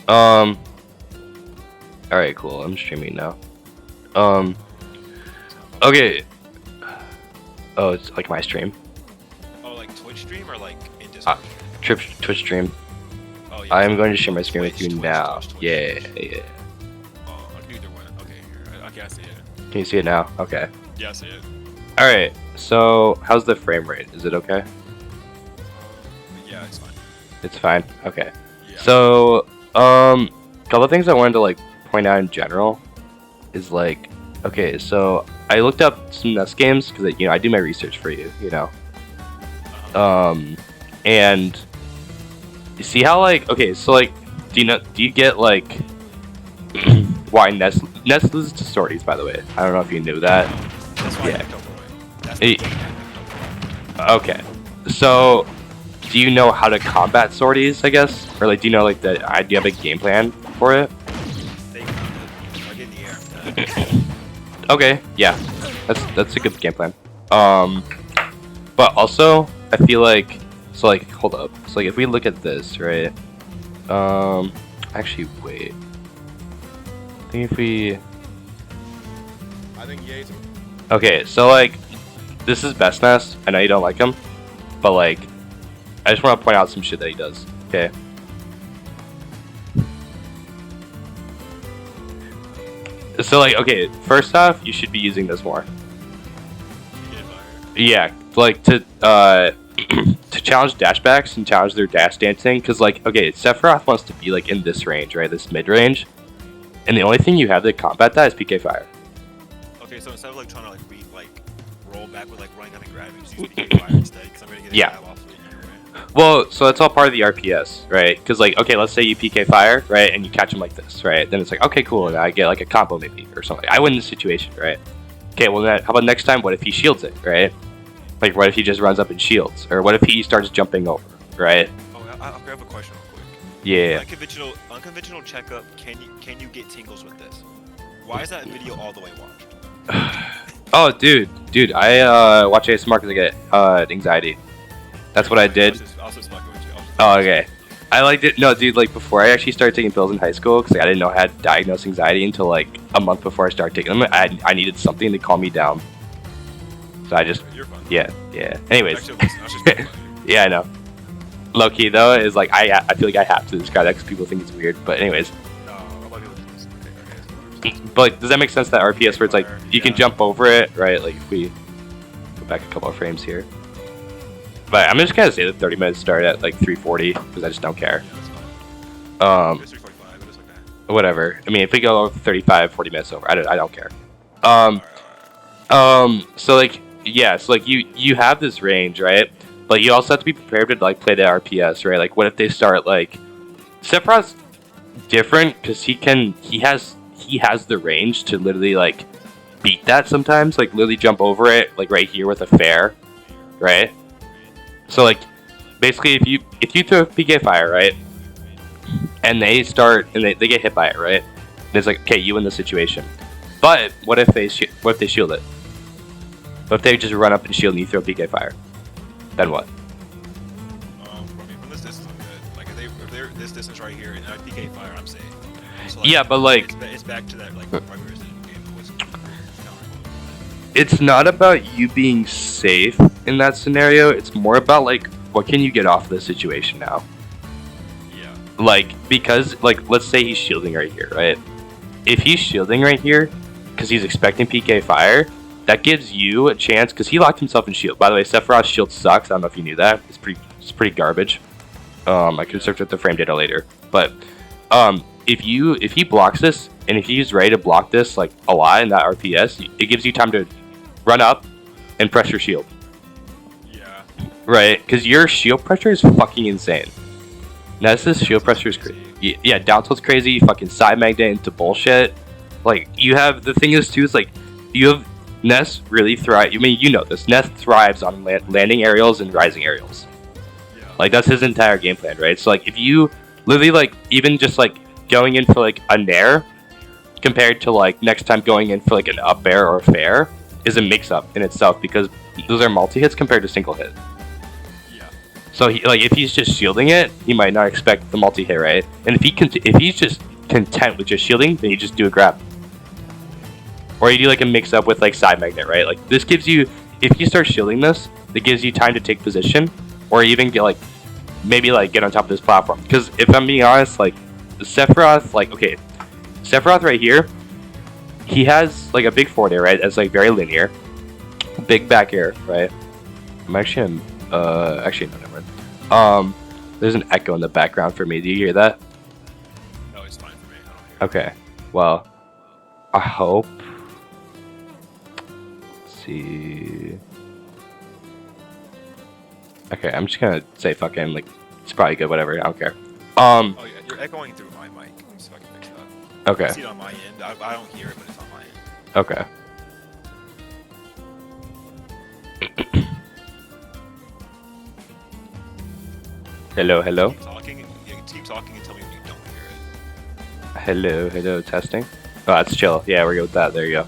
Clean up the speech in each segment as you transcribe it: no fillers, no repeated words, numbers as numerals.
Um. All right, cool. I'm streaming now. Um. Okay. Oh, it's like my stream. Oh, like Twitch stream or like in Uh, Discord? Twitch stream. Oh yeah. I am going to share my screen with you Twitch, now. Twitch. Yeah, yeah. Oh, I can do either one. Okay, here. Okay, I see it. Can you see it now? Okay. Yeah, I see it. All right. So, how's the frame rate? Is it okay? Yeah, it's fine. It's fine. Okay. Yeah. So, couple of things I wanted to like point out in general is like, okay, so I looked up some Ness games because I do my research for you, and you see how like, okay, so like, do you get like why Ness loses to sorties? By the way, I don't know if you knew that. That's why Yeah. I picked up Roy. That's It- the game I picked up. Okay, so do you know how to combat sorties? I guess, or like, do you know like do you have a game plan for it? They like in the air. Okay, yeah, that's a good game plan. But also I feel like hold up. So like if we look at this, right? Actually wait. I think if we I think Ye's. okay, so like this is Best Ness. I know you don't like him, but like I just want to point out some shit that he does. Okay. So like okay, first off, you should be using this more. Yeah, like to to challenge dashbacks and challenge their dash dancing, because like okay, Sephiroth wants to be like in this range, right? This mid range, and the only thing you have to combat that is PK Fire. Okay, so instead of like trying to like roll back with like running up and grabbing, just use PK Fire instead, because I'm gonna get a Yeah. grab off of you, right? Well, so that's all part of the RPS, right? Because like okay, let's say you PK Fire, right, and you catch him like this, right? Then it's like okay, cool, and I get like a combo maybe or something. I win the situation, right? Okay, well then how about next time? What if he shields it, right? Like what if he just runs up and shields, or what if he starts jumping over, right? Oh, I have a question real quick. Yeah. Unconventional checkup. Can you get tingles with this? Why is that video all the way watched? Oh, dude, I watch ASMR because I get anxiety. That's what I did. I was just fucking with you. Oh, okay. I liked it. No, dude, like before I actually started taking pills in high school, because I didn't know I had diagnosed anxiety until like a month before I started taking them. I needed something to calm me down. So I just, You're fine. yeah. Anyways, Actually, listen, I was just being funny. yeah, I know. Low key though is like I feel like I have to describe that because people think it's weird. But anyways, No, I'm about to do this. Okay. but like, does that make sense? That RPS where it's like you can jump over it, right? Like if we go back a couple of frames here. But I'm just gonna say the 30 minutes start at like 3:40 because I just don't care. Yeah, that's fine. It's 3:45, but it's okay. Whatever. I mean, if we go 35, 40 minutes over, I don't care. Alright. So like, yeah, so like you have this range, right? But you also have to be prepared to like play the RPS, right? Like, what if they start like Sephiroth's different because he has the range to literally like beat that sometimes, like literally jump over it, like right here with a fair, right? So like, basically, if you throw a PK Fire, right, and they start and they get hit by it, right? And it's like, okay, you win the situation. But what if they shield it? What if they just run up and shield and you throw PK Fire? Then what? I mean, from this distance, I'm good. Like, if they're this distance right here and I PK Fire, I'm safe. So, Yeah, but like, it's back to that like regular Resident game. It was it's not about you being safe in that scenario. It's more about like, what can you get off of the situation now? Yeah. Like, because like, let's say he's shielding right here, right? If he's shielding right here because he's expecting PK Fire, that gives you a chance because he locked himself in shield. By the way, Sephiroth's shield sucks. I don't know if you knew that. It's pretty garbage. I could search up the frame data later, but if he blocks this and if he's ready to block this like a lot in that RPS, it gives you time to run up and press your shield, Yeah. right? Because your shield pressure is fucking insane. Ness's shield pressure is crazy. Yeah, down tilt's crazy. Fucking side magnet into bullshit. Like you have the thing is too is like you have Ness really thrive. I mean, you know this. Ness thrives on landing aerials and rising aerials. Yeah. Like that's his entire game plan, right? So like if you literally like even just like going in for like a nair compared to like next time going in for like an up air or a fair is a mix up in itself because those are multi hits compared to single hit. Yeah. So if he's just shielding it, he might not expect the multi-hit, right? And if he's just content with just shielding, then you just do a grab. Or you do like a mix up with like side magnet, right? Like this gives you, if you start shielding this, it gives you time to take position, or even get like, maybe like get on top of this platform. Because if I'm being honest, like Sephiroth, like okay, Sephiroth right here, he has like a big forward air, right? That's like very linear, big back air, right? I'm actually, actually no, never mind. There's an echo in the background for me. Do you hear that? No, it's fine for me. I don't hear it. Okay. Well, I hope. Let's see. Okay, I'm just gonna say fucking like it's probably good. Whatever. I don't care. Oh yeah, you're echoing through my mic. Let me see if I can fix that. Okay. I see it on my end. I don't hear it, but it's on my end. Okay. Hello, hello. Keep talking. You can keep talking and tell me when you don't hear it. Hello, hello, testing. Oh, that's chill. Yeah, we're good with that. There you go.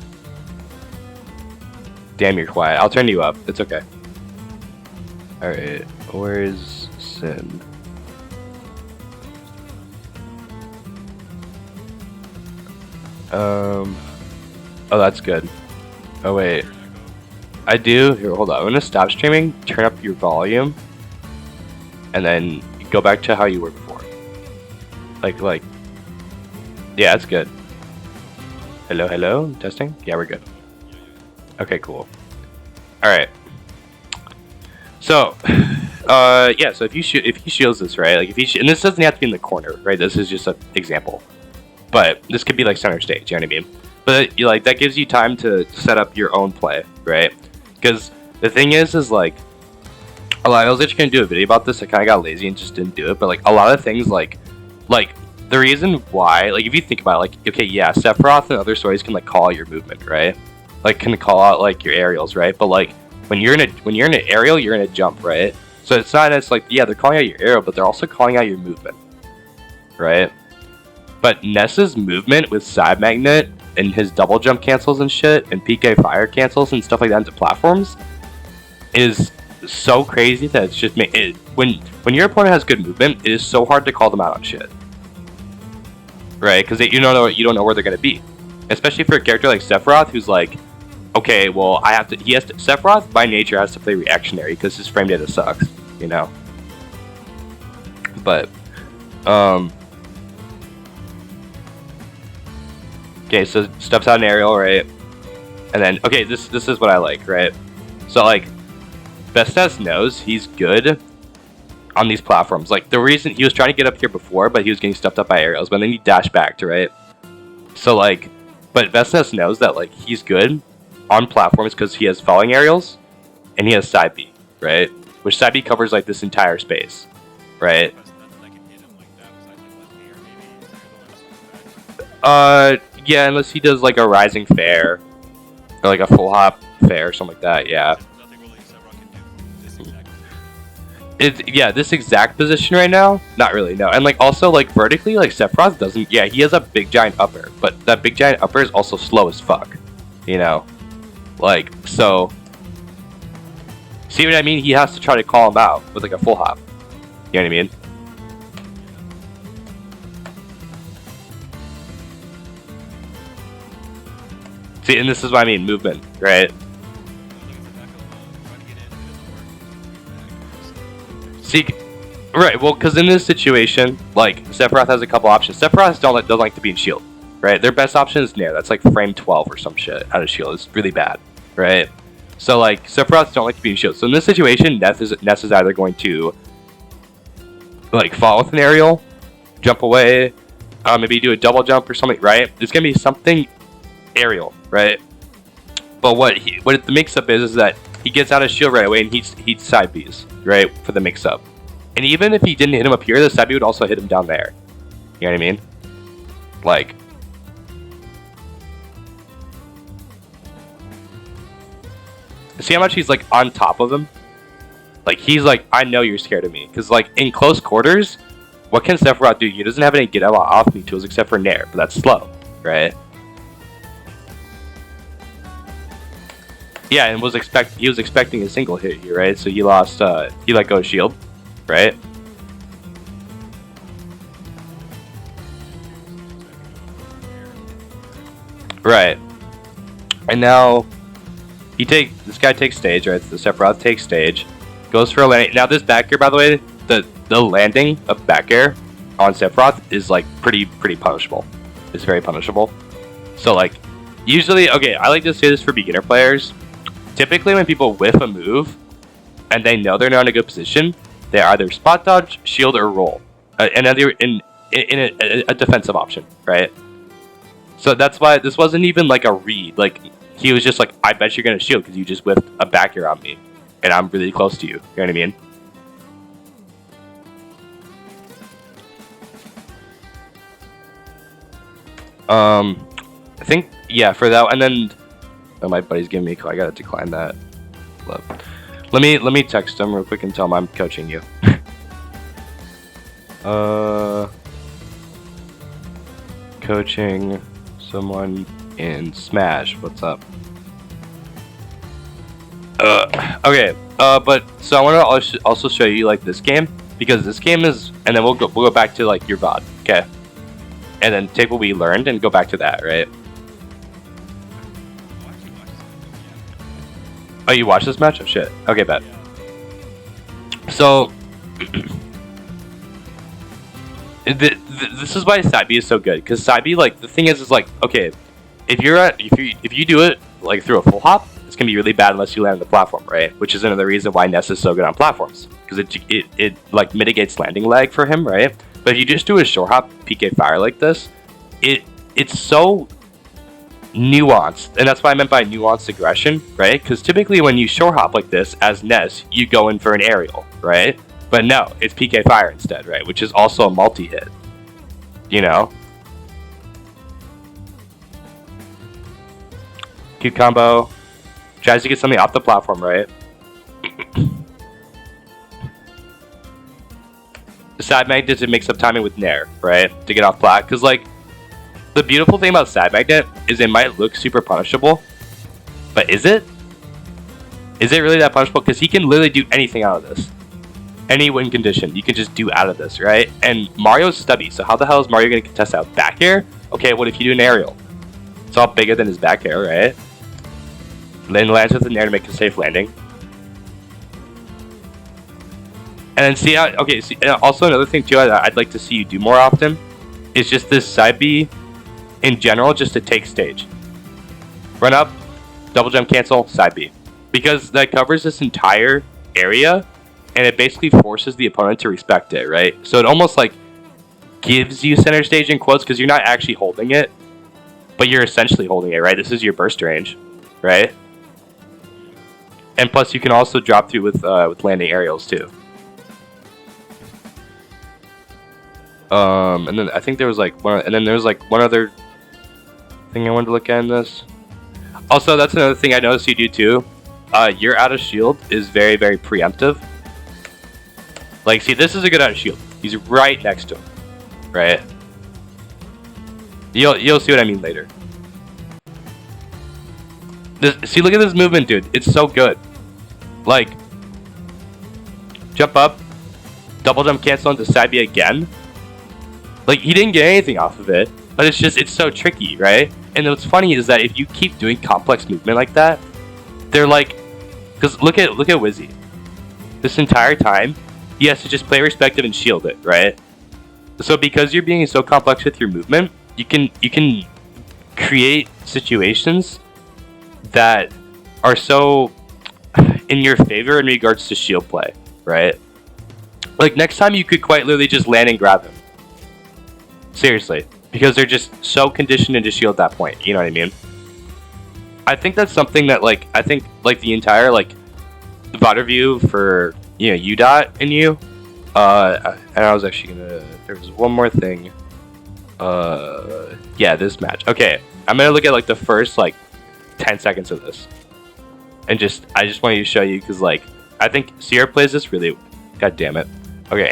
Damn, you're quiet. I'll turn you up. It's okay. Alright, where's Sin? Oh, that's good. Oh, wait. I do? Here, hold on. I'm gonna stop streaming, turn up your volume, and then go back to how you were before. Like, yeah, that's good. Hello, hello, testing? Yeah, we're good. Okay, cool. Alright. So, yeah, so if he shields this, right, like and this doesn't have to be in the corner, right, this is just an example. But this could be like center stage, you know what I mean? But like that gives you time to set up your own play, right? Because the thing is like, I was actually gonna do a video about this, I kinda got lazy and just didn't do it, but like a lot of things like the reason why, like if you think about it, like, okay, yeah, Sephiroth and other stories can like call out your movement, right? Like can call out like your aerials, right? But like when you're in an aerial, you're in a jump, right? So it's not as like, yeah, they're calling out your aerial, but they're also calling out your movement, right? But Ness's movement with side magnet and his double jump cancels and shit, and PK fire cancels and stuff like that into platforms is so crazy that it's just when your opponent has good movement, it is so hard to call them out on shit, right? Because you don't know where they're gonna be, especially for a character like Sephiroth, who's like, okay, well, Sephiroth by nature has to play reactionary because his frame data sucks, you know. But okay, so steps out an aerial, right? And then, okay, this is what I like, right? So like, Vestas knows he's good on these platforms. Like the reason he was trying to get up here before, but he was getting stuffed up by aerials, but then he dashed back to, right? So like, but Vestas knows that like he's good on platforms because he has falling aerials and he has side B, right? Which side B covers like this entire space, right? Yeah, unless he does like a rising fair or like a full hop fair or something like that. Yeah. This exact position right now, not really, no. And like also like vertically, like Sephiroth doesn't. Yeah, he has a big giant upper, but that big giant upper is also slow as fuck, you know. Like so, see what I mean? He has to try to call him out with like a full hop. You know what I mean? See, and this is what I mean, movement, right? See, right, well, because in this situation, like, Sephiroth has a couple options. Sephiroth doesn't like to be in shield, right? Their best option is Nair. That's like frame 12 or some shit out of shield. It's really bad, right? So, like, Sephiroth don't like to be in shield. So in this situation, Ness is either going to, like, fall with an aerial, jump away, maybe do a double jump or something, right? It's going to be something aerial, right? But what the mix-up is that he gets out of shield right away and he side Bs, right, for the mix-up. And even if he didn't hit him up here, the side B would also hit him down there. You know what I mean? Like, see how much he's like on top of him? Like he's like, I know you're scared of me. Because like in close quarters, what can Sephiroth do? He doesn't have any get out off me tools except for Nair, but that's slow, right? Yeah, and he was expecting a single hit here, right? So he lost, he let go of shield. right? Right. And now this guy takes stage, right? The Sephiroth takes stage, goes for a landing. Now this back air, by the way, the landing of back air on Sephiroth is like pretty punishable. It's very punishable. So like, usually, okay, I like to say this for beginner players. Typically, when people whiff a move and they know they're not in a good position, they either spot dodge, shield, or roll, and then they're in a defensive option, right? So that's why this wasn't even like a read. Like, he was just like, I bet you're gonna shield because you just whiffed a back air on me, and I'm really close to you. You know what I mean? I think, yeah, for that, and then my buddy's giving me a call. I gotta decline that. Let me text him real quick and tell him I'm coaching you. Coaching someone in Smash. What's up? Okay. But so I want to also show you like this game, because this game is, and then we'll go back to like your VOD. Okay. And then take what we learned and go back to that, right? Oh, you watched this match? Oh shit. Okay, bet. So this is why side B is so good, because side B, like, the thing is like, okay, if you do it like through a full hop, it's gonna be really bad unless you land on the platform, right? Which is another reason why Ness is so good on platforms, because it like mitigates landing lag for him, right? But if you just do a short hop PK fire like this, it's so nuanced, and that's what I meant by nuanced aggression, right? Because typically when you short hop like this as Ness, you go in for an aerial, right? But no, it's PK fire instead, right? Which is also a multi-hit, you know? Q combo. Tries to get something off the platform, right? Side magnet to mix up timing with Nair, right? To get off plat. Because, like, the beautiful thing about side magnet is it might look super punishable. But is it? Is it really that punishable? Because he can literally do anything out of this. Any win condition, you can just do out of this, right? And Mario's stubby, so how the hell is Mario going to contest out back air? Okay, what if you do an aerial? It's all bigger than his back air, right? Then lands with an air to make a safe landing. And then see how, okay, see, also another thing too I'd like to see you do more often is just this side B in general, just to take stage. Run up, double jump cancel, side B. Because that covers this entire area, and it basically forces the opponent to respect it, right? So it almost like gives you center stage in quotes, because you're not actually holding it, but you're essentially holding it, right? This is your burst range, right? And plus you can also drop through with landing aerials too. And then I think there was like one other thing I wanted to look at in this. Also, that's another thing I noticed you do too. Your out of shield is very, very preemptive. Like, see, this is a good out of shield. He's right next to him, right? You'll see what I mean later. See, look at this movement, dude. It's so good. Like, jump up, double jump cancel into side B again. Like, he didn't get anything off of it, but it's so tricky, right? And what's funny is that if you keep doing complex movement like that, they're like, because look at Wizzy. This entire time, he has to just play respective and shield it, right? So because you're being so complex with your movement, you can create situations that are so in your favor in regards to shield play, right? Like, next time you could quite literally just land and grab him. Seriously, because they're just so conditioned into shield at that point. You know what I mean? I think that's something that, like, I think like the entire like VOD review for, you know, Udot and you. And I was actually gonna. There was one more thing. Yeah, this match. Okay, I'm gonna look at like the first like 10 seconds of this, and I just wanted to show you, because like I think Sierra plays this really. God damn it. Okay.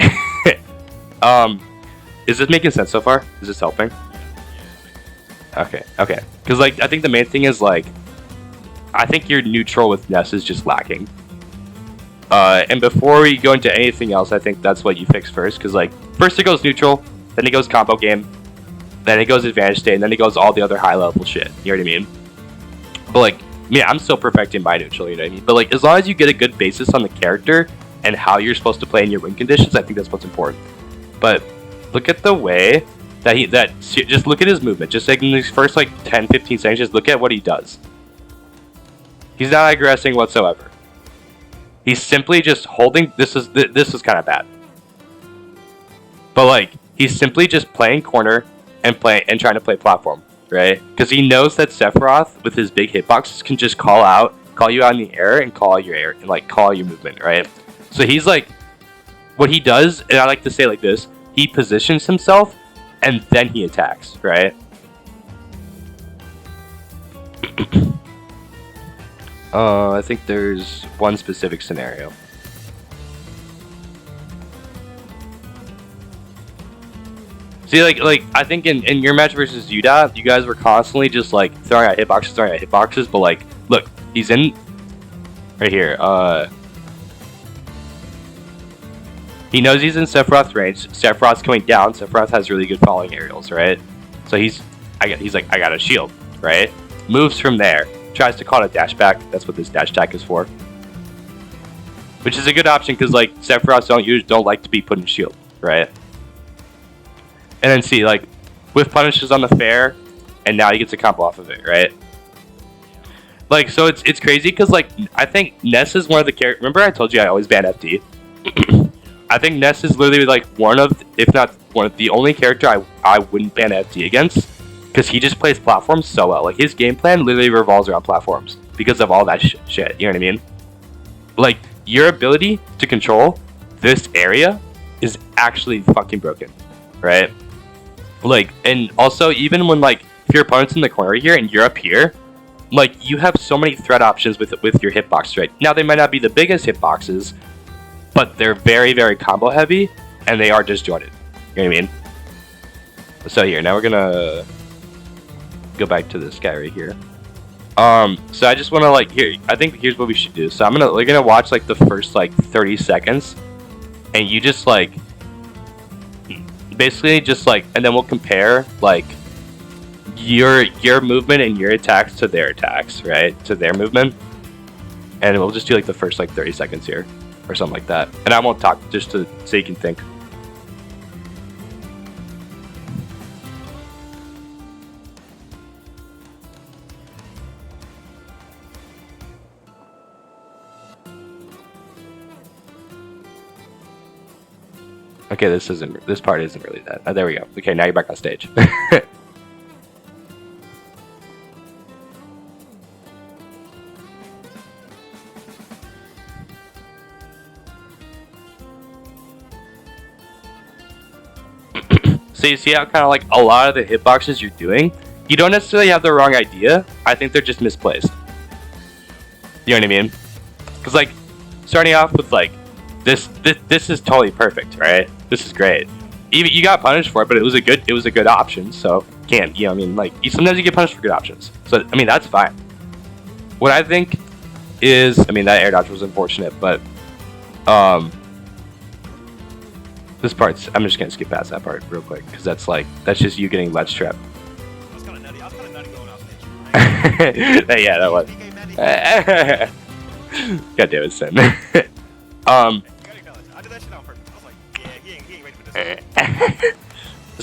Is this making sense so far? Is this helping? Okay. Because like I think the main thing is like I think your neutral with Ness is just lacking. And before we go into anything else, I think that's what you fix first, because like first it goes neutral, then it goes combo game, then it goes advantage state, and then it goes all the other high level shit. You know what I mean? But like, yeah, I'm still perfecting my neutral. You know what I mean? But like, as long as you get a good basis on the character and how you're supposed to play in your win conditions, I think that's what's important. But look at the way that just look at his movement. Just like in these first like 10-15 seconds, just look at what he does. He's not aggressing whatsoever. He's simply just holding. This is kind of bad. But like, he's simply just playing corner and trying to play platform, right? Because he knows that Sephiroth with his big hitboxes can just call you out in the air and call your air and like call your movement, right? So he's like, what he does, and I like to say like this: he positions himself and then he attacks, right? I think there's one specific scenario. See, like I think in your match versus Udot, you guys were constantly just like throwing out hitboxes, but like, look, he's in right here. He knows he's in Sephiroth's range. Sephiroth's coming down. Sephiroth has really good falling aerials, right? So he's like, I got a shield, right? Moves from there. Tries to call it a dash back. That's what this dash attack is for. Which is a good option because like Sephiroths don't like to be put in shield, right? And then see, like, with punishes on the fair, and now he gets a combo off of it, right? Like, so it's crazy because like I think Ness is one of the characters. Remember I told you I always ban FD. I think Ness is literally like one of, if not one of the only character I wouldn't ban FD against. Because he just plays platforms so well. Like, his game plan literally revolves around platforms. Because of all that shit. You know what I mean? Like, your ability to control this area is actually fucking broken. Right? Like, and also, even when, like, if your opponent's in the corner here and you're up here, like, you have so many threat options with your hitbox, right? Now, they might not be the biggest hitboxes, but they're very, very combo heavy, and they are disjointed. You know what I mean? So here, now we're gonna go back to this guy right here. So I just want to like I think here's what we should do. So we're gonna watch like the first like 30 seconds, and you just like basically just like, and then we'll compare like your movement and your attacks to their attacks, right? To their movement, and we'll just do like the first like 30 seconds here or something like that. And I won't talk, just so you can think. Okay, this part isn't really that. Oh, there we go. Okay, now you're back on stage. So you see how kind of like a lot of the hitboxes you're doing, you don't necessarily have the wrong idea. I think they're just misplaced. You know what I mean? Because like starting off with like this is totally perfect, right? This is great. Even you got punished for it, but it was a good option. So can't, you know what I mean? Like sometimes you get punished for good options. So I mean that's fine. What I think is, I mean that air dodge was unfortunate, but this part's, I'm just gonna skip past that part real quick because that's just you getting ledge trap. I was kind of nutty going out stage. Yeah, that was. God damn it, Sin. I did that shit on purpose. I was like, yeah, he ain't ready for this.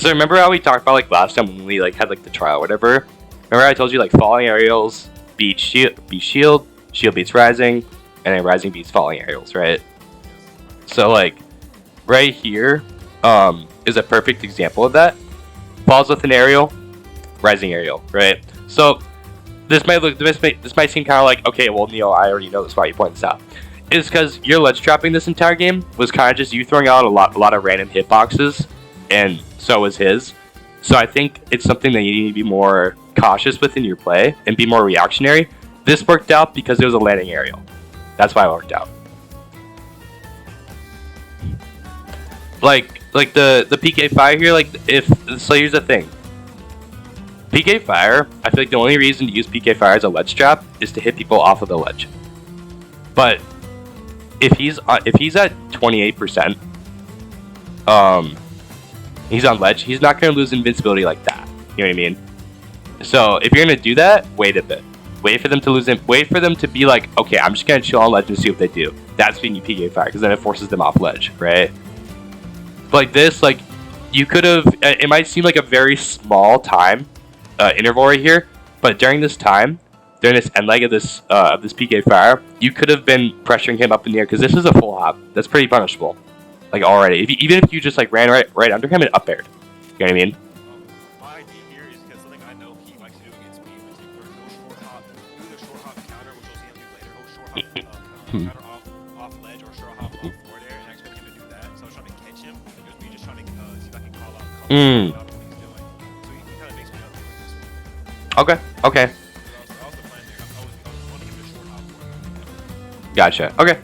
So remember how we talked about like last time when we like had like the trial or whatever? Remember I told you like falling aerials beat shield beats rising, and then rising beats falling aerials, right? So like right here is a perfect example of that. Falls with an aerial, rising aerial, right? So this might seem kind of like, okay, well Neil, I already know this. Why you point this out? Is because your ledge trapping this entire game was kind of just you throwing out a lot of random hitboxes, and so was his. So I think it's something that you need to be more cautious with in your play and be more reactionary. This worked out because it was a landing aerial. That's why it worked out. Like the PK fire here, like so here's the thing. PK fire, I feel like the only reason to use PK fire as a ledge trap is to hit people off of the ledge. But if he's at 28%, he's on ledge. He's not gonna lose invincibility like that. You know what I mean? So if you're gonna do that, wait a bit. Wait for them to lose him. Wait for them to be like, okay, I'm just gonna chill on ledge and see what they do. That's when you PK fire, because then it forces them off ledge, right? But like this, like you could have. It might seem like a very small time interval right here, but during this time, during this end leg of this PK fire, you could have been pressuring him up in the air, because this is a full hop. That's pretty punishable, like already. Even if you just like ran right under him and up aired, you know what I mean? My idea here is because something I know he likes to do against me is he'll short hop, do the short hop counter, which you'll see him do later. He'll short hop counter off ledge or short hop off floor there, and I expect him to do that. So I was trying to catch him. It was me just trying to see if I can call out what he's doing. So he kind of makes me up with this one. Okay. Okay. That was the plan there. I was wanting him to short hop for him. Gotcha. Okay.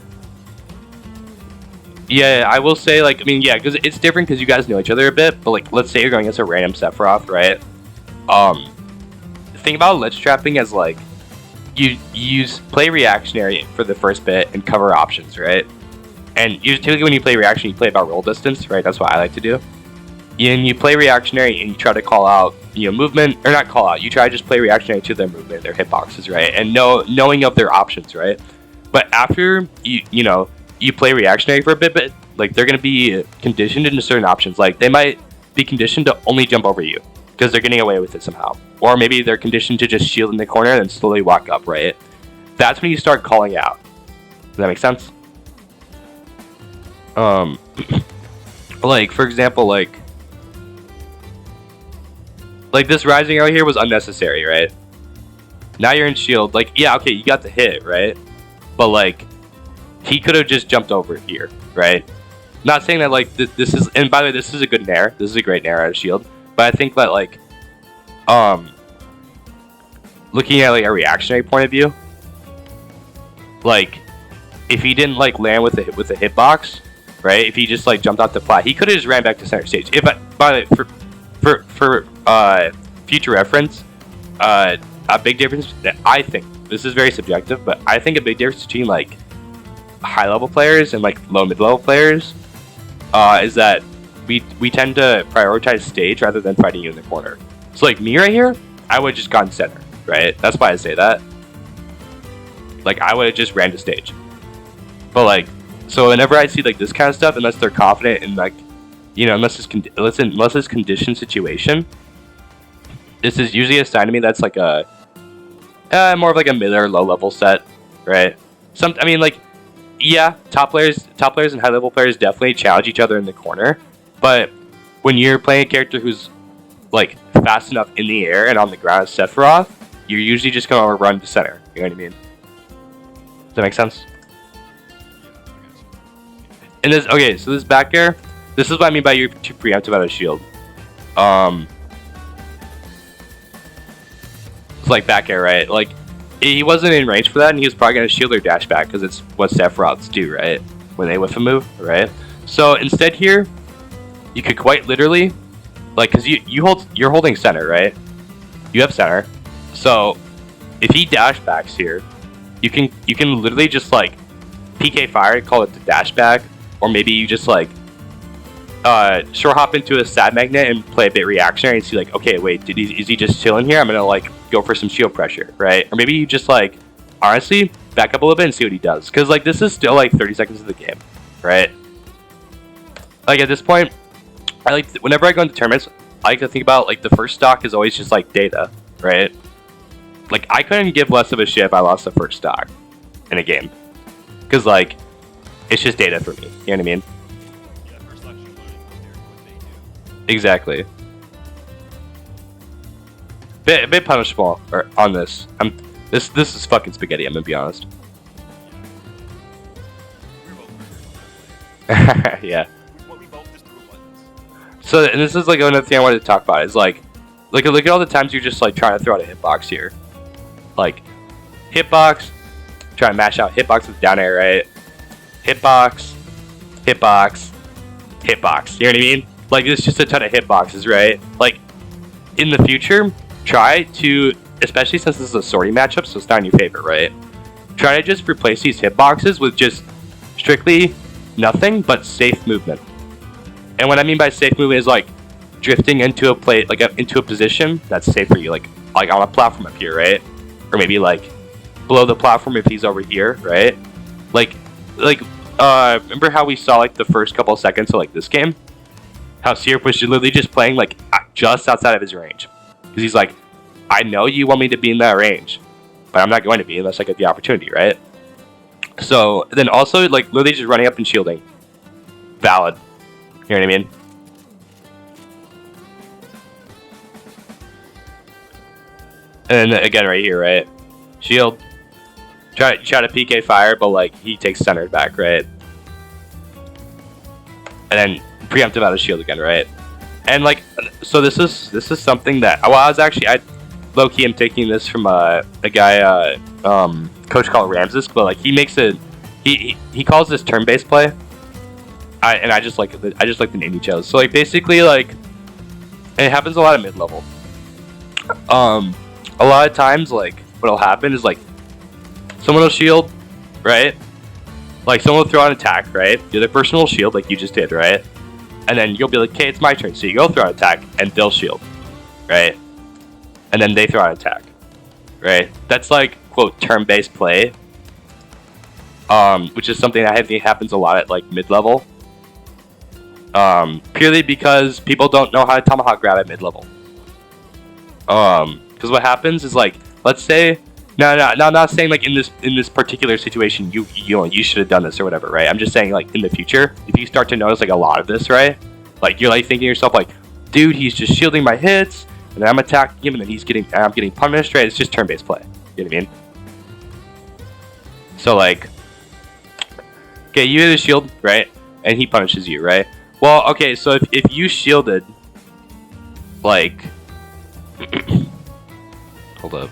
Yeah, I will say, like, I mean, yeah, because it's different because you guys know each other a bit, but, like, let's say you're going against a random Sephiroth, right? Think about ledge trapping as, like, you play reactionary for the first bit and cover options, right? And typically when you play reaction, you play about roll distance, right? That's what I like to do. And you play reactionary and you try to call out, movement, or not call out, you try to just play reactionary to their movement, their hitboxes, right? And knowing of their options, right? But after, you play reactionary for a bit, but like they're going to be conditioned into certain options. Like they might be conditioned to only jump over you because they're getting away with it somehow. Or maybe they're conditioned to just shield in the corner and then slowly walk up, right? That's when you start calling out. Does that make sense? Like for example, like this rising out here was unnecessary, right? Now you're in shield. Like, yeah, okay, you got the hit, right? But like he could have just jumped over here, right? Not saying that like this is, and by the way, this is a good nair. This is a great nair out of shield. But I think that like, looking at like a reactionary point of view, like if he didn't like land with the hitbox, right? If he just like jumped off the flat, he could have just ran back to center stage. If by the way, for future reference, a big difference that I think, this is very subjective, but I think a big difference between like high level players and like low mid level players is that we tend to prioritize stage rather than fighting you in the corner. So like me right here, I would have just gone center, right? That's why I say that. Like I would have just ran to stage. But like, so whenever I see like this kind of stuff, unless they're confident in like, unless it's conditioned situation, this is usually a sign to me that's like a more of like a mid or low level set, right? I mean like, yeah, top players and high level players definitely challenge each other in the corner, but when you're playing a character who's like fast enough in the air and on the ground as Sephiroth, you're usually just gonna run to center. You know what I mean? Does that make sense? And this, okay, so this back air, this is what I mean by you're too preemptive out of shield. It's like back air, right? Like he wasn't in range for that, and he was probably gonna shield or dash back because it's what Sephiroths do, right? When they whiff a move, right? So instead here, you could quite literally, like, cause you're holding center, right? You have center, so if he dash backs here, you can literally just like PK fire, call it the dash back, or maybe you just like short hop into a sad magnet and play a bit reactionary and see like, okay, wait, is he just chilling here? I'm gonna like go for some shield pressure, right? Or maybe you just like honestly back up a little bit and see what he does, because like this is still like 30 seconds of the game, right? Like at this point, I like whenever I go into tournaments, I like to think about like the first stock is always just like data, right? Like I couldn't give less of a shit if I lost the first stock in a game, because like it's just data for me. You know what I mean? Yeah, first lecture learning what they do. Exactly. Bit punishable on this. This is fucking spaghetti. I'm gonna be honest. We're both players on that play. Yeah. We both just threw buttons. So and this is like another thing I wanted to talk about is like, look at all the times you're just like trying to throw out a hitbox here, like hitbox, try to mash out hitbox with down air, right? Hitbox, hitbox, hitbox. You know what I mean? Like it's just a ton of hitboxes, right? Like in the future, try to, especially since this is a sortie matchup, so it's not in your favor, right? Try to just replace these hitboxes with just strictly nothing but safe movement. And what I mean by safe movement is like drifting into a plate, like into a position that's safe for you, like on a platform up here, right? Or maybe like below the platform if he's over here, right? Like remember how we saw like the first couple of seconds of like this game? How Syrup was literally just playing like just outside of his range. Because he's like, I know you want me to be in that range, but I'm not going to be unless I get the opportunity, right? So then also like literally just running up and shielding. Valid. You know what I mean? And then again right here, right? Shield. Try to PK fire, but like he takes centered back, right? And then preemptive out of shield again, right? And like, so this is something that I low key am taking this from a guy coach called Ramses, but like he makes it he calls this turn-based play. I just like the name he chose. So like basically like it happens a lot of mid-level. A lot of times like what'll happen is like someone will shield, right? Like someone will throw an attack, right? The other person will shield like you just did, right? And then you'll be like, okay, it's my turn. So you go throw an attack and they'll shield, right? And then they throw an attack, right? That's like quote turn-based play, which is something that I think happens a lot at like mid-level. Purely because people don't know how to tomahawk grab at mid-level. Because what happens is like, let's say, no, I'm not saying like in this particular situation you should have done this or whatever, right? I'm just saying like in the future, if you start to notice like a lot of this, right? Like you're like thinking to yourself like, dude, he's just shielding my hits, and then I'm attacking him, and then I'm getting punished, right? It's just turn-based play. You know what I mean? So like, okay, you hit a shield, right? And he punishes you, right? Well, okay, so if you shielded, like, hold up.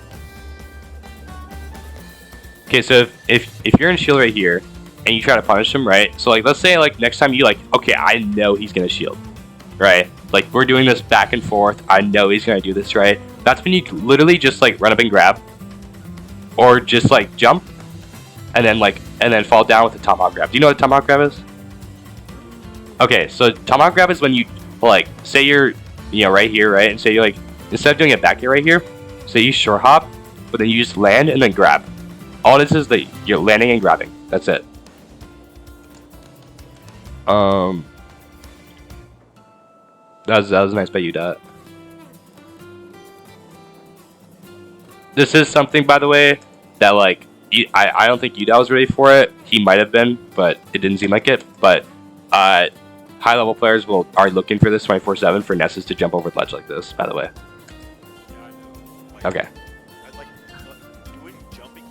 Okay, so if you're in shield right here, and you try to punish him, right? So like, let's say like next time you like, okay, I know he's gonna shield, right? Like we're doing this back and forth. I know he's gonna do this, right? That's when you literally just like run up and grab, or just like jump, and then fall down with a tomahawk grab. Do you know what a tomahawk grab is? Okay, so tomahawk grab is when you like say you're right here, right? And say you're like instead of doing it back here right here, say you short hop, but then you just land and then grab. All this is that you're landing and grabbing. That's it. That was nice by Udot. This is something, by the way, that like I don't think Udot was ready for it. He might have been, but it didn't seem like it. But high level players are looking for this 24/7 for Nesses to jump over the ledge like this. By the way. Yeah, I know. Like, Okay. Doing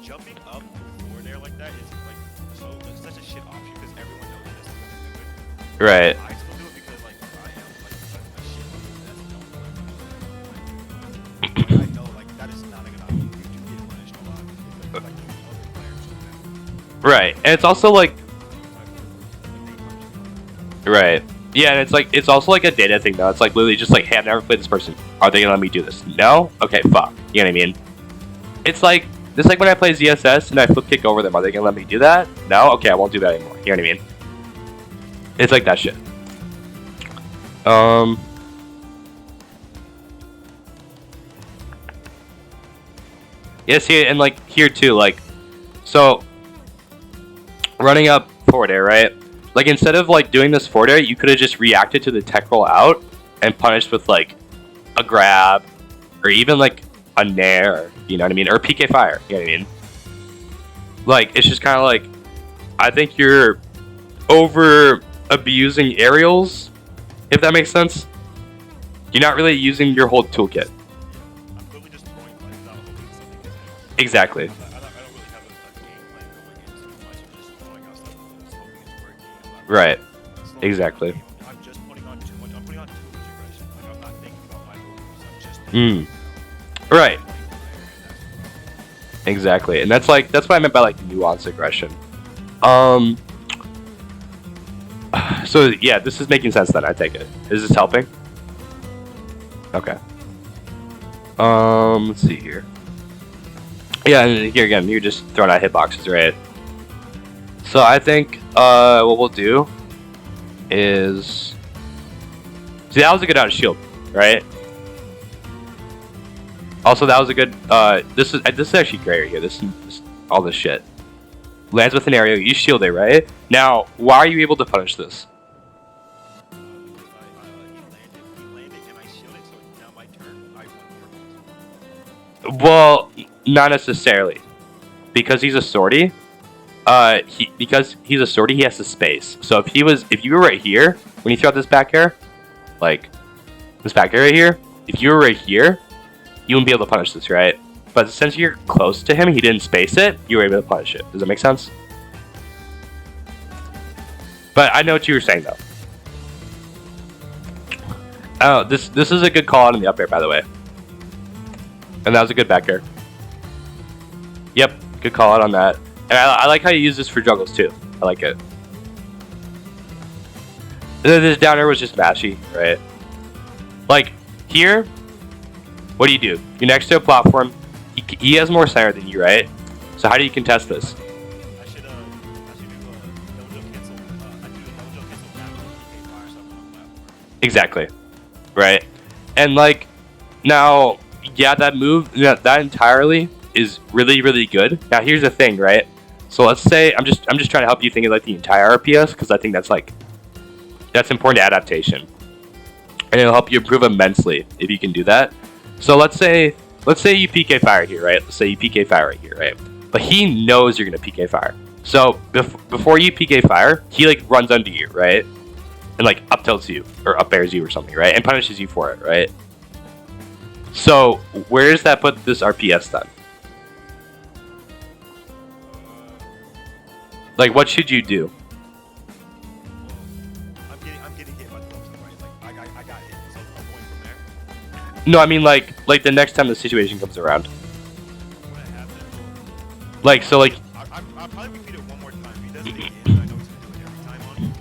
jumping up before there like that is like it's such a shit option because everyone knows this to do it. Right. I still do it because like I am like a shit. I know like that is not a good option. You do get punished a lot because like other players do that. Right, and it's also like. Right. Yeah, and it's also like a data thing though. It's like literally just like, hey, I've never played this person. Are they gonna let me do this? No? Okay, fuck. You know what I mean? It's like when I play ZSS and I flip kick over them. Are they gonna let me do that? No? Okay, I won't do that anymore. You know what I mean? It's like that shit. Yes, yeah, and like here too, like so running up forward air, right? Like instead of like doing this forward air, you could have just reacted to the tech roll out and punished with like a grab or even like a nair, you know what I mean? Or PK fire, you know what I mean? Like it's just kind of like I think you're over abusing aerials, if that makes sense. You're not really using your whole toolkit. I'm literally just throwing plays out hoping something can hit. Exactly. I don't really have a game plan going into my just throwing out stuff and just hoping it's working. Right. Slowly Exactly. down. I'm just putting on too much. I'm putting on too much aggression. Like I'm not thinking about my moves. I'm just thinking Right. about playing player, and that's Exactly. And that's what I meant by like nuanced aggression. So yeah, this is making sense then, I take it. Is this helping? Okay. Let's see here. Yeah, and here again, you're just throwing out hitboxes, right? So I think what we'll do is see that was a good out of shield, right? Also, that was a good. This is actually great right here. This all this shit lands with an arrow. You shield it, right? Now, why are you able to punish this? He landed, and I shielded, so now my turn. I won. Well, not necessarily, because he's a sortie. Because he's a sortie, he has the space. So if you were right here when you throw out this back air, like this back air right here, if you were right here, you wouldn't be able to punish this, right? But since you're close to him, he didn't space it, you were able to punish it. Does that make sense? But I know what you were saying though. Oh, this is a good call out in the up air, by the way. And that was a good back air. Yep, good call out on that. And I like how you use this for juggles too. I like it. This down air was just mashy, right? Like here, what do? You're next to a platform. He has more center than you, right? So how do you contest this? I should do double jump cancel. I do a double jump cancel back with PK fire so I'm on the platform. Exactly, right? And like now, yeah, that move, that entirely is really, really good. Now here's the thing, right? So let's say I'm just trying to help you think of like the entire RPS because I think that's important to adaptation, and it'll help you improve immensely if you can do that. So let's say you PK fire here, right? Let's say you PK fire right here, right? But he knows you're gonna PK fire. So before you PK fire, he like runs under you, right? And like up tilts you or up airs you or something, right? And punishes you for it, right? So where does that put this RPS then? Like, what should you do? I'm getting hit by the close, right? Like I got hit, so I'm going from there. No, I mean like the next time the situation comes around. When I have that, Like so, like. I'll probably repeat it one more time. If he does it again, I know he's gonna do it every time on me.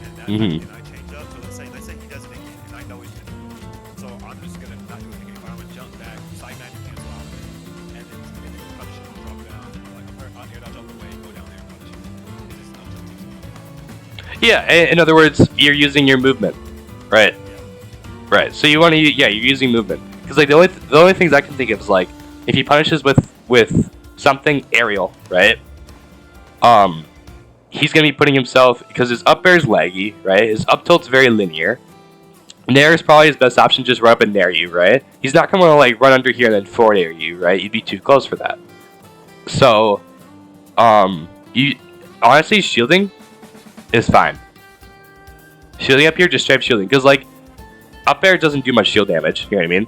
And that and I change up. So let's say he does it again, and I know he's gonna do it. So I'm just gonna not do anything. I'm gonna jump back, side magic cancel out of it, and then punish him, drop down. Like I'll air dodge out the way, go down there and punish him. It's just not jumping. Yeah, in other words, you're using your movement, right? Yeah. Right. So you want to, you're using movement because like the only things I can think of is like if he punishes with something aerial, right? He's gonna be putting himself because his up air is laggy, right? His up tilt's very linear. Nair is probably his best option. Just run up and nair you, right? He's not gonna like run under here and then forward air you, right? You'd be too close for that. So, you honestly shielding is fine. Shielding up here, just straight up shielding, because like up air doesn't do much shield damage. You know what I mean?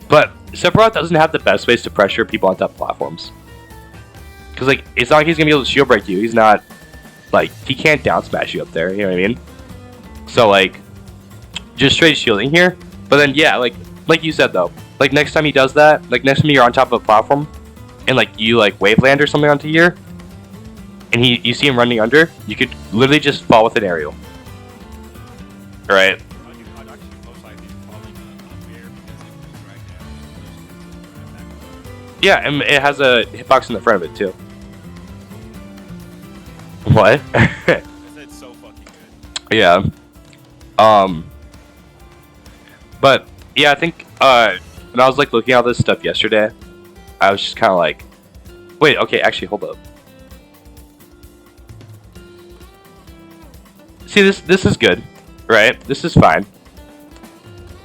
But Sephiroth doesn't have the best ways to pressure people on top platforms. Because like it's not like he's gonna be able to shield break you. He's not like he can't down smash you up there. You know what I mean? So like just straight shielding here. But then yeah, like you said though, like next time he does that, like next time you're on top of a platform, and like you like wave land or something onto here, and you see him running under, you could literally just fall with an aerial. Right? I'd actually most likely falling up air because it was right down. Yeah, and it has a hitbox in the front of it too. What? It's so fucking good. Yeah. But yeah, I think when I was like looking at all this stuff yesterday, I was just kind of like, wait, okay, actually, hold up. See, this is good, right? This is fine.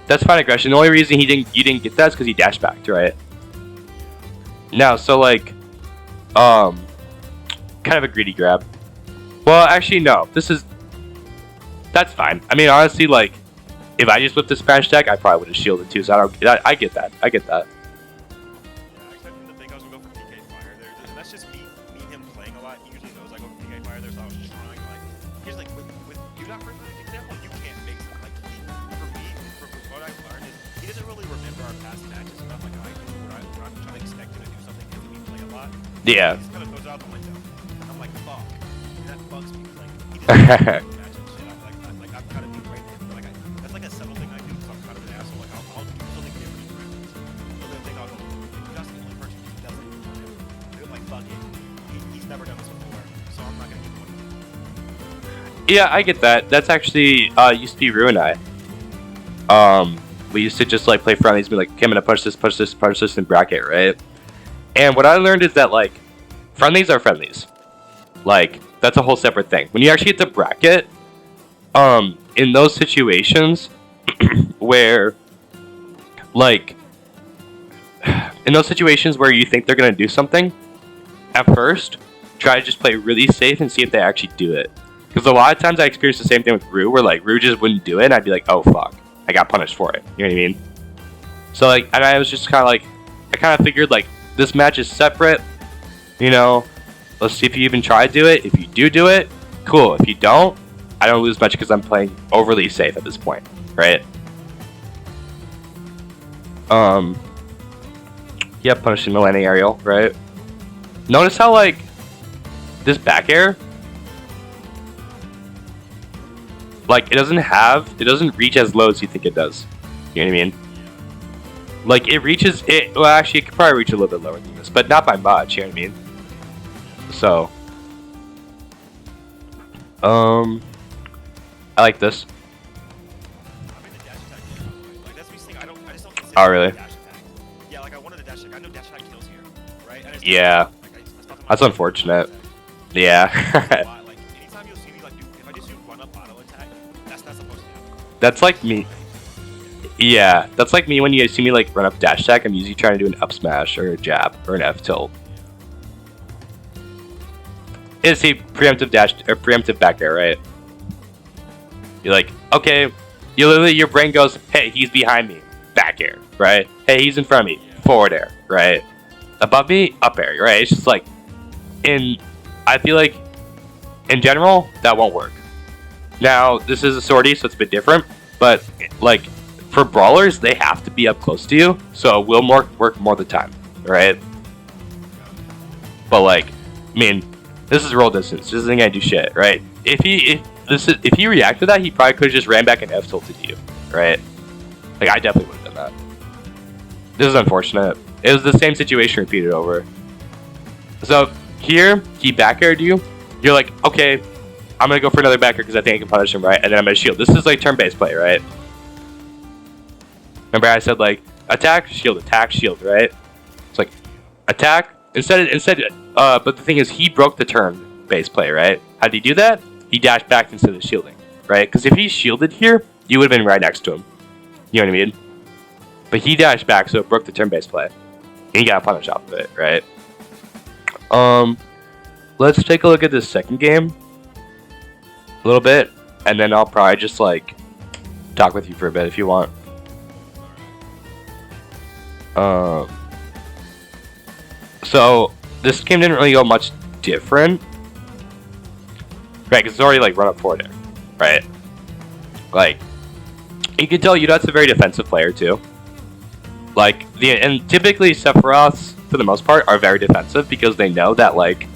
That's fine aggression. The only reason you didn't get that is because he dash backed, right? Now, so like, kind of a greedy grab. Well, actually, no. That's fine. I mean, honestly, like, if I just whipped the smash deck, I probably would have shielded too. So I get that. I get that. Yeah, I expected him to think I was gonna go for PK fire there. And that's just me him playing a lot. He usually knows I go for PK fire there, so I was trying like. Here's like with Udot for example, you can't make something like for me. For what I've learned is he doesn't really remember our past matches enough like I do. When I'm trying to expect him to do something because we play a lot. Yeah. He just kind of throws it out the window. And I'm like, fuck. And that bugs me. Like he doesn't match and shit. I'm kind of being right there. Like that's like a subtle thing I do because I'm kind of an asshole. Like I'll do something different in rounds. So then think I'll go. That's the only person who doesn't. Like fuck it. He's never done this before, so I'm not gonna. Yeah, I get that. That's actually used to be Rue and I. We used to just like play friendlies, be like, okay, I'm gonna push this in bracket, right? And what I learned is that like friendlies are friendlies. Like that's a whole separate thing. When you actually get to bracket, in those situations where like in those situations where you think they're gonna do something, at first, try to just play really safe and see if they actually do it. Because a lot of times I experienced the same thing with Rue, where like Rue just wouldn't do it, and I'd be like, oh fuck, I got punished for it. You know what I mean? So like, and I was just kind of like, I kind of figured like this match is separate. You know, let's see if you even try to do it. If you do it, cool. If you don't, I don't lose much because I'm playing overly safe at this point, right? Yeah, punishing the landing aerial, right? Notice how like this back air, like it doesn't reach as low as you think it does. You know what I mean? Like it reaches it. Well, actually, it could probably reach a little bit lower than this, but not by much. You know what I mean? So, I like this. I made the dash attack here, by the way. Like that's me saying I just don't consider Oh, really? dash attacks. Yeah, like I wanted the dash attack. I know dash attack kills here, right? And I just Yeah. like, I stopped him That's on unfortunate. dash attack. Yeah. Like anytime you'll see me like do, if I just do run up auto attack, that's supposed to happen. That's like me. Yeah, that's like me when you see me like run up dash attack. I'm usually trying to do an up smash or a jab or an F tilt. It's a preemptive dash or preemptive back air, right? You're like, okay, you literally your brain goes, hey, he's behind me, back air, right? Hey, he's in front of me, forward air, right? Above me, up air, right? It's just like, I feel like, in general, that won't work. Now, this is a sortie, so it's a bit different, but like, for brawlers, they have to be up close to you, so it will work more of the time, right? But like, I mean, this is roll distance. This isn't gonna do shit, right? If he reacted to that, he probably could have just ran back and F tilted you, right? Like I definitely would have done that. This is unfortunate. It was the same situation repeated over. So here, he back aired you. You're like, okay, I'm gonna go for another back air because I think I can punish him, right? And then I'm gonna shield. This is like turn-based play, right? Remember I said like attack, shield, right? It's like attack but the thing is he broke the turn-based play, right? How did he do that? He dashed back instead of shielding, right? Because if he shielded here, you would have been right next to him. You know what I mean? But he dashed back, so it broke the turn-based play. And he got punished off of it, right? Let's take a look at this second game a little bit, and then I'll probably just like talk with you for a bit if you want. So this game didn't really go much different, right? Because it's already like run up forward there, right? Like you can tell Udot's a very defensive player too. Like and typically Sephiroths for the most part are very defensive because they know that like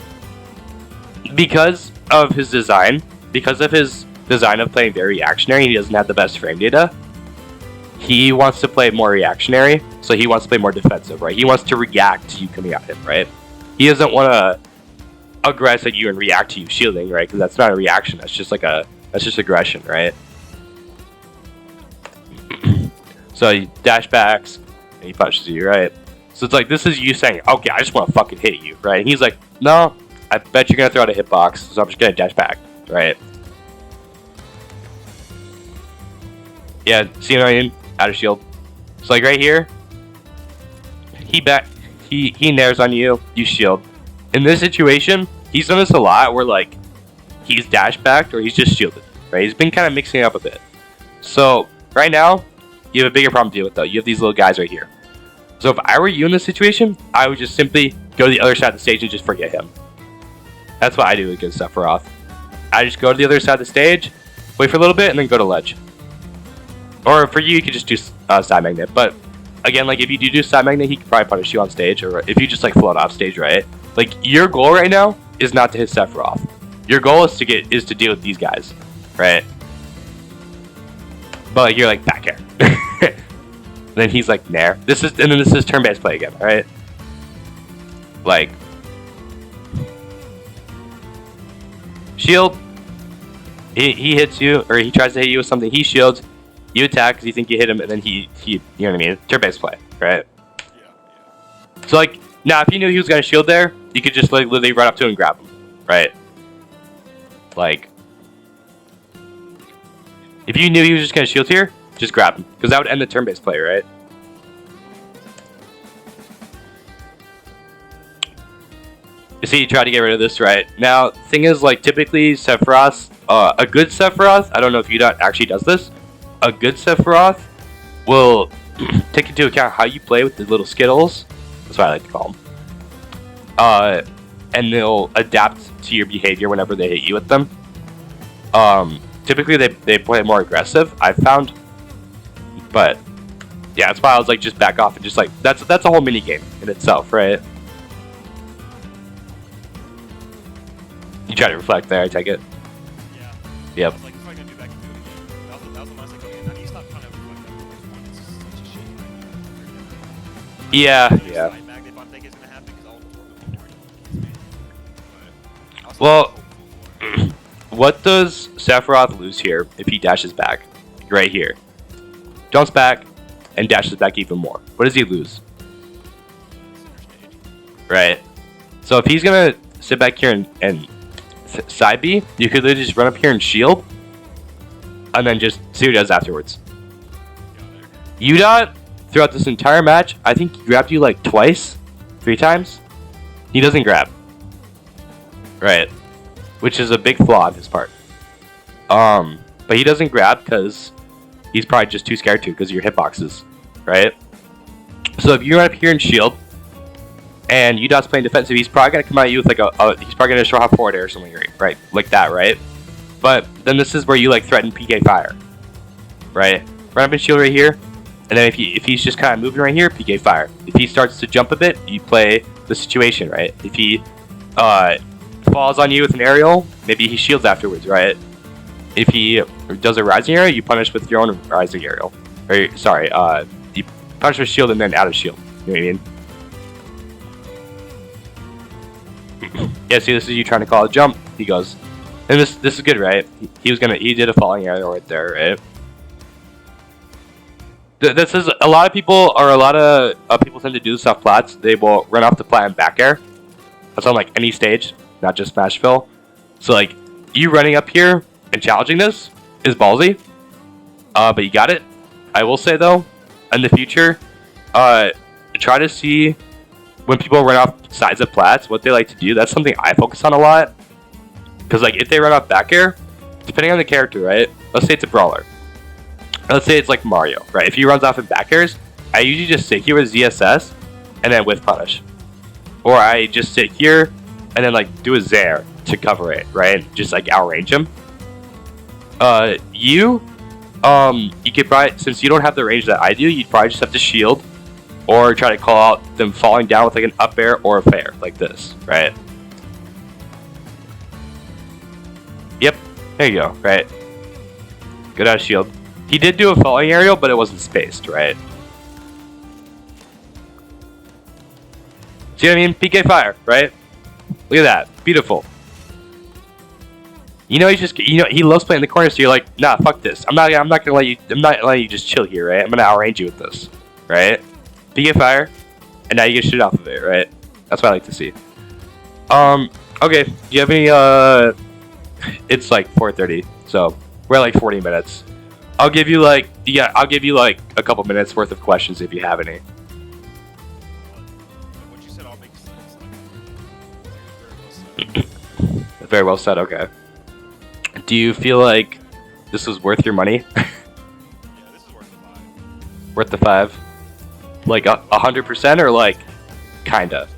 because of his design of playing very reactionary, he doesn't have the best frame data. He wants to play more reactionary, so he wants to play more defensive, right? He wants to react to you coming at him, right? He doesn't want to aggress at you and react to you shielding, right? Because that's not a reaction. That's just aggression, right? So he dash backs and he punches you, right? So it's like this is you saying, okay, I just want to fucking hit you, right? And he's like, no, I bet you're gonna throw out a hitbox, so I'm just gonna dash back, right? Yeah, see what I mean? Out of shield. So like right here, he nares on you, you shield. In this situation, he's done this a lot where like he's dash backed or he's just shielded, right? He's been kind of mixing it up a bit. So right now, you have a bigger problem to deal with though. You have these little guys right here. So if I were you in this situation, I would just simply go to the other side of the stage and just forget him. That's what I do against Sephiroth. I just go to the other side of the stage, wait for a little bit, and then go to ledge. Or for you could just do side magnet. But again, like if you do side magnet, he can probably punish you on stage. Or if you just like float off stage, right? Like your goal right now is not to hit Sephiroth. Your goal is to deal with these guys, right? But like, you're like back here. Then he's like nair. This is turn-based play again, all right? Like shield, He hits you, or he tries to hit you with something. He shields. You attack because you think you hit him, and then he you know what I mean? Turn-based play, right? Yeah. So like, now if you knew he was gonna shield there, you could just like literally run up to him and grab him, right? Like, if you knew he was just gonna shield here, just grab him, because that would end the turn-based play, right? You see, you try to get rid of this, right? Now, thing is, like, typically Sephiroth, a good Sephiroth, I don't know if Udot actually does this, a good Sephiroth will take into account how you play with the little Skittles, that's what I like to call them, and they'll adapt to your behavior whenever they hit you with them. Typically they play more aggressive, I've found, but yeah, that's why I was like, just back off and just like, that's a whole mini game in itself, right? You try to reflect there, I take it. Yeah. Yep. I was like, if I can do that, I can do it again. That was the mindset going in. I need to stop trying to reflect that one. It's such a shitty idea. Yeah, There's yeah. side mag if I think it's gonna happen because I'll absorb it before it hits me. But I was Well, hopeful for it. what does Sephiroth lose here if he dashes back? Right here. Jumps back and dashes back even more. What does he lose? Center stage. Right. So if he's gonna sit back here and side B, you could literally just run up here and shield, and then just see what he does afterwards. Udot, throughout this entire match, I think he grabbed you like twice, 3 times. He doesn't grab. Right. Which is a big flaw on his part. But he doesn't grab because he's probably just too scared to because of your hitboxes. Right? So if you run up here and shield, and Udot's playing defensive, he's probably going to come at you with like he's probably going to show hop forward air or something, right? Like that, right? But then this is where you like threaten PK fire, right? Run up and shield right here, and then if he's just kind of moving right here, PK fire. If he starts to jump a bit, you play the situation, right? If he falls on you with an aerial, maybe he shields afterwards, right? If he does a rising aerial, you punish with your own rising aerial. Or sorry, you punish with shield and then out of shield. You know what I mean? Yeah, see, this is you trying to call a jump. He goes, and this is good, right? He did a falling aerial right there, right? This is a lot of people, or a lot of people tend to do this off plats. They will run off the plat and back air. That's on like any stage, not just Smashville. So like you running up here and challenging this is ballsy. But you got it. I will say though, in the future, try to see when people run off sides of plats, what they like to do. That's something I focus on a lot. Because like if they run off back air, depending on the character, right? Let's say it's a brawler. Let's say it's like Mario, right? If he runs off in back airs, I usually just sit here with ZSS and then with punish. Or I just sit here and then like do a Zair to cover it, right? Just like outrange him. You could probably, since you don't have the range that I do, you'd probably just have to shield or try to call out them falling down with like an up air or a fair, like this, right? Yep, there you go, right? Good out of shield. He did do a falling aerial, but it wasn't spaced, right? See what I mean? PK fire, right? Look at that, beautiful. You know, he loves playing the corner, so you're like, nah, fuck this. I'm not gonna let you. I'm not letting you just chill here, right? I'm gonna outrange you with this, right? PK fire, and now you get shit off of it, right? That's what I like to see. Okay. Do you have any? It's like 4:30, so we're at like 40 minutes. I'll give you like a couple minutes worth of questions if you have any. What you said all makes sense. Very well said. Very well said. Okay. Do you feel like this was worth your money? Yeah, this is worth the 5. Worth the 5? Like 100% or like kinda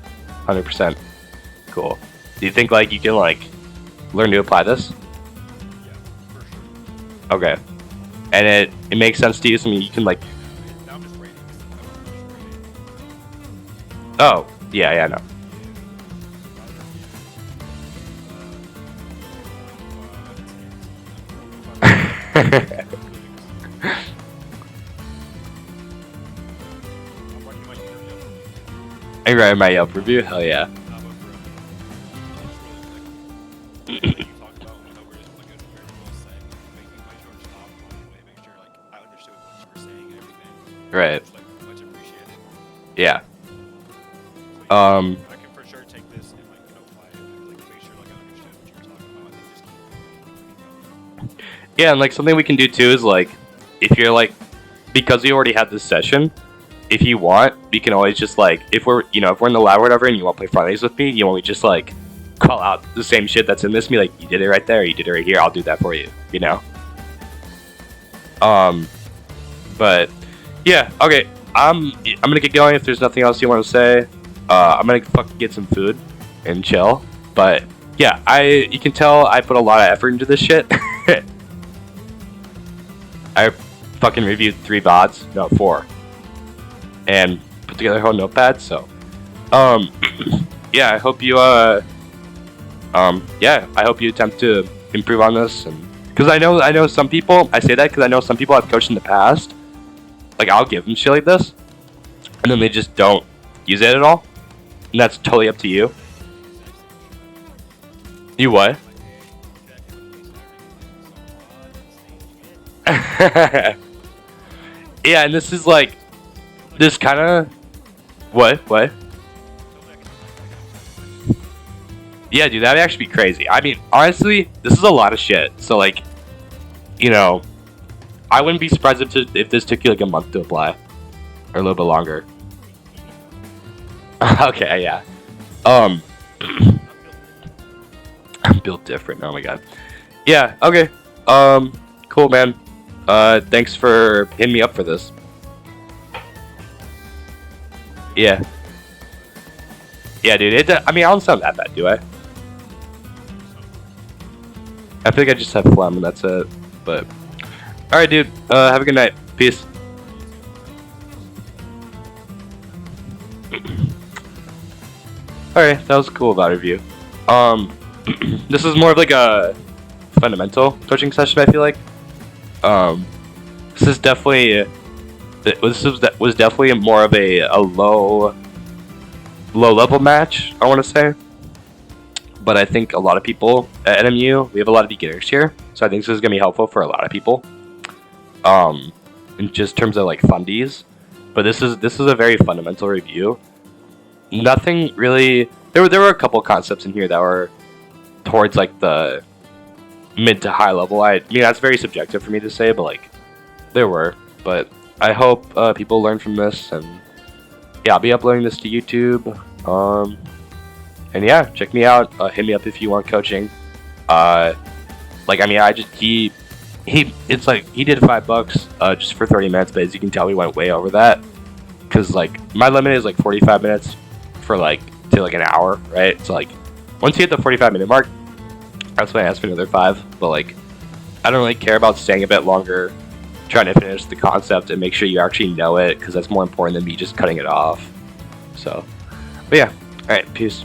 100%? Cool. Do you think like you can like learn to apply this? Yeah, for sure. Okay. And it makes sense to you? So I mean, you can like. Now I'm just rating. Oh yeah, no. Are you writing my Yelp review? Hell yeah. Right. It's like much appreciated. Yeah. So, Um. I can for sure take this and like apply it, and, like make sure like I understand what you're talking about, and just keep going. Yeah, and like something we can do too is like, if you're like, because we already had this session, if you want, we can always just like, if we're in the lab or whatever, and you want to play friendlies with me, you want me just like call out the same shit that's in this, and be like, you did it right there, you did it right here, I'll do that for you, you know. But yeah, okay. I'm gonna get going. If there's nothing else you want to say, I'm gonna fucking get some food and chill. But yeah, you can tell I put a lot of effort into this shit. I fucking reviewed 3 VODs, no 4, and put together a whole notepad. So, yeah, I hope you I hope you attempt to improve on this, and because I know some people. I say that because I know some people I've coached in the past. Like, I'll give them shit like this, and then they just don't use it at all, and that's totally up to you. You what? Yeah, and this is like, this kind of, what? Yeah, dude, that'd actually be crazy. I mean, honestly, this is a lot of shit. So, like, you know, I wouldn't be surprised if this took you like a month to apply, or a little bit longer. Okay, yeah. I'm built different. Oh my god. Yeah. Okay. Cool, man. Thanks for hitting me up for this. Yeah. Yeah, dude. I mean, I don't sound that bad, do I? I feel like I just have phlegm and that's it. But all right, dude. Have a good night. Peace. All right, that was a cool VOD review. This is more of like a fundamental coaching session. I feel like. This is definitely. Was definitely more of a low level match, I want to say. But I think a lot of people at NMU, we have a lot of beginners here, so I think this is gonna be helpful for a lot of people. In just terms of like fundies, but this is a very fundamental review. Nothing really. There were a couple concepts in here that were towards like the mid to high level. I mean, that's very subjective for me to say, but like there were. But I hope people learn from this, and yeah, I'll be uploading this to YouTube. And yeah, check me out. Hit me up if you want coaching. Like, I mean, it's like he did $5 just for 30 minutes, but as you can tell, we went way over that. Cause like my limit is like 45 minutes for like to like an hour, right? So like once you hit the 45-minute mark, that's when I ask for another 5. But like, I don't really care about staying a bit longer, trying to finish the concept and make sure you actually know it, because that's more important than me just cutting it off. So, but yeah, all right, peace.